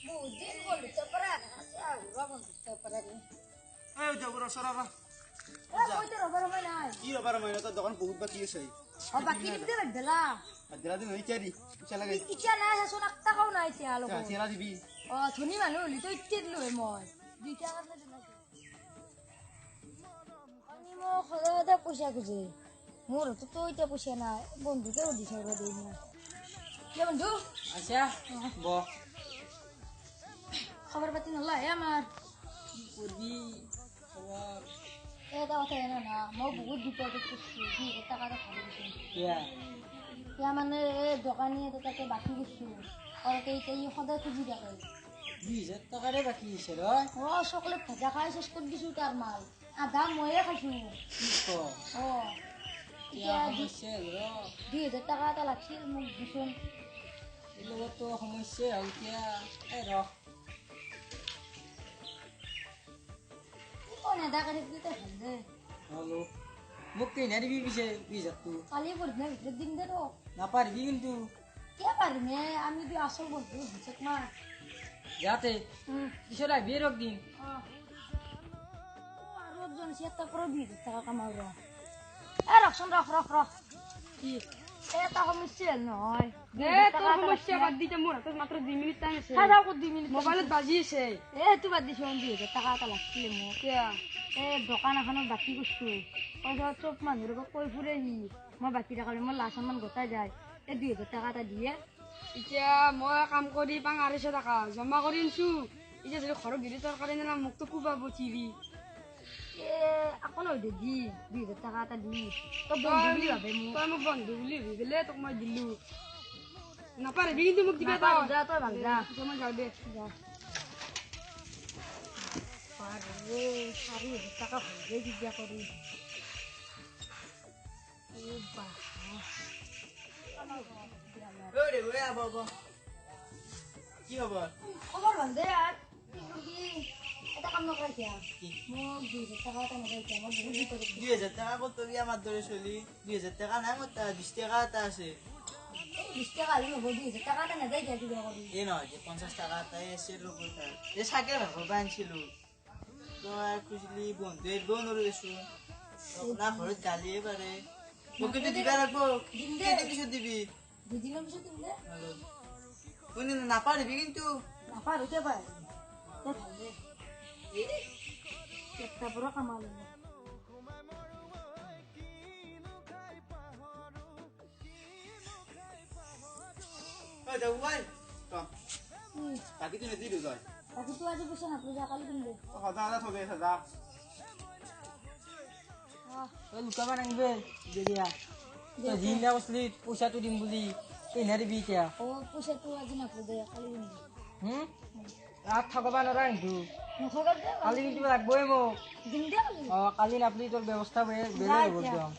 Budin bolu teperan. Aduh, bolu teperan ini. Ayo jauh rasa apa? Kau itu robar mana? Iya robar mana? Tuh dokan बहुत बाकी है सही. Oh, baki ini dia adalah. Adalah tuh नहीं cari. Bisa lagi. Ikan aja sonak tak kau naik sih alo. Nah, siapa di bi? Oh, thuni mana? Itu itir lu emang. Di jangan ada lagi. Ani mau kalau ada pusat kuzi. Murah tuh itu pusat na. Bondu ke udah saya udah ini. Ya bondu. Asya, bo. Kabar batin Allah ya mar. Pergi. Kabar. Tahu saya na. Mau buat di tempat kuzi. Kita kata kali itu. Ya. Ya mana dokannya itu kayak baki kuzi. Kalau kayak itu kau dah kuzi dah kan. Bisa tak ada baki seroy. Oh, coklat baca kaya sesuatu di sutar mal. Ada moya kasu. Iko. Oh. Ya, homosel ro. Dia dah tak kata lagi mau bisun. Ilo to homosel kia. Ro. Oh, nih dah kerja kita hande. Halo. Mungkin ada bisa tuh. Kali berdua kita ding dero. Napa bikin tuh? Kia parnya, kami di asal bodoh, cek mah. Jate. Bisa lah biar din. Oh. Arut jon siapa probi tak kamar ro. Rakson rak. Iya. Tak misal noy. tuh homosel badi jamur, tuh matra 2 menit tanya sih. Ada aku di minit. Mobile baji sih. Tu badi shondi, tak kata lagi lemu. Ya. Dokan akan baki kusu. Kalau cop man, udah koi pura ni. Mau baki dah kalau mau lasan man gota jai. Dia tak kata dia. Iya, mau kamu kau di pangaris ada kah? Jama kau rinsu. Iya jadi kalau gini tuh kalian nama muktu kuba bu TV. Aku nak udah dia tak kata dia. Kau Kau beli apa mu? Kau mau bantu beli tuh mau dulu. Napa ada bikin tuh mukti beta? Dah tu bangga. Cuma jauh deh. Hari tak kau beli dia kau ni. Ubah. Udah gue apa? Iya apa? Kabar banderat. Kita kamu kerja. Mau bisa tak kata kerja. Mau beli tu. 2000 টাকা কত বিয়া মাত ধরে চলি 2000 টাকা নাই মত 20 টাকা এটা আছে Bisa kali mau beli. Tak kata nak kerja juga kau ni. এই নয় যে 50 টাকা তাই এসে রুপটা এ সাকে ভগবান ছিল তো আর খুশলি বন্ধুর বোন রয়েছে না ঘরে গালিয়ে পারে ওকে তো দিবা রাখবো কেটে কিছু দিবি Dijilam bisa tu deh. উনি না পারবি কিন্তু Apa ada apa? Tak ada. Kita pura kamal. ওই দাও ভাই কম বাকি তুই দিবি কই Tapi tu aja bisa nak kerja kali ni. হাজার হাজার হবে হাজার Kau luka mana ngebel? Jadi ya. Tuh jinda usli pusat tuh dimbuli. Ini hari bicara. Oh, pusat tu aja nak kerja kali ni. Raat thakaban orang itu. Nak kerja Kali ini cuma boy mau. Dinda kali. Kali ini apli tuh ব্যবস্থা beli berdong.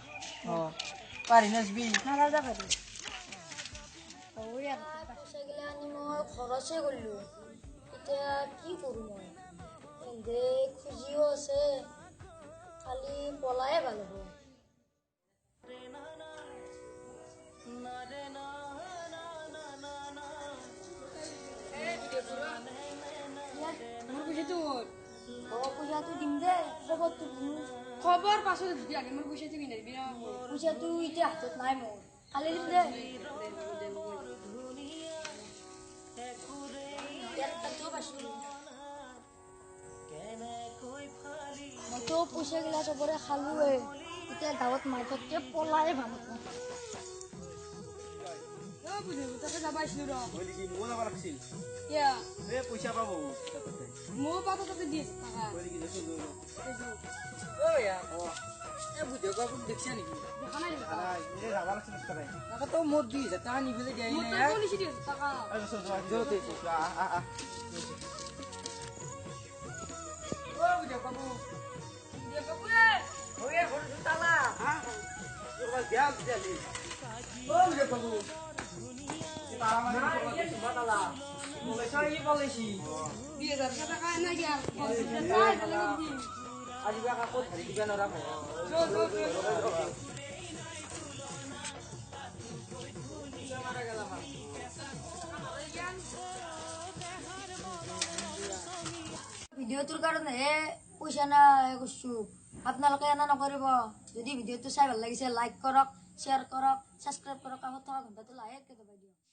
Parinas bi. Nara dah kali. Oh ya. Saya gila ni mau khorasnya gulu. Kita ki kuru mau. Ende khujiyo se. Kali polaya balo. Mau bisa tuh. Oh, pusat tu dinda. Sebab tu. Kabar pasal dia ni mau bisa tuh ini bina. Pusat tu itu atot naik mau. Kali dinda. Biar tentu pasti. Moto pusat gila sobore khalu hai. Kita dawat market ke polaya banget. Ya punya, tapi dah baik dulu. বলি কি মোলা রাখছিস Ya, এ পয়সা পাবো তাতে mau apa tuh dia? Kakak. বলি কি দেখো Oh ya. Bujuk aku deksa nih. Jangan aja. আই এ রাবার রাখছিস করে Aku tuh mau di datang nih bila dia ini Motor ya. kau ni sih dia, kakak. আই so so Oh bujuk kamu. Dia kamu. Oh ya, kau sudah lah. Coba diam jadi. Oh bujuk kamu. Nah, ini semua lah. Mulai saya polisi. Dia dah katakan aja. Dia tahu kalau ni. Ada juga aku dari 3 orang. ভিডিঅ'টোৰ কাৰণেহে পইচা নাই কৰিছোঁ আপোনালোকে এনে নকৰিব যদি ভিডিঅ'টো চাই ভাল লাগিছে লাইক কৰক শ্বেয়াৰ কৰক ছাবস্ক্ৰাইব কৰক কাষত থকা ঘণ্টাটো লাহেকৈ দবাই দিয়ক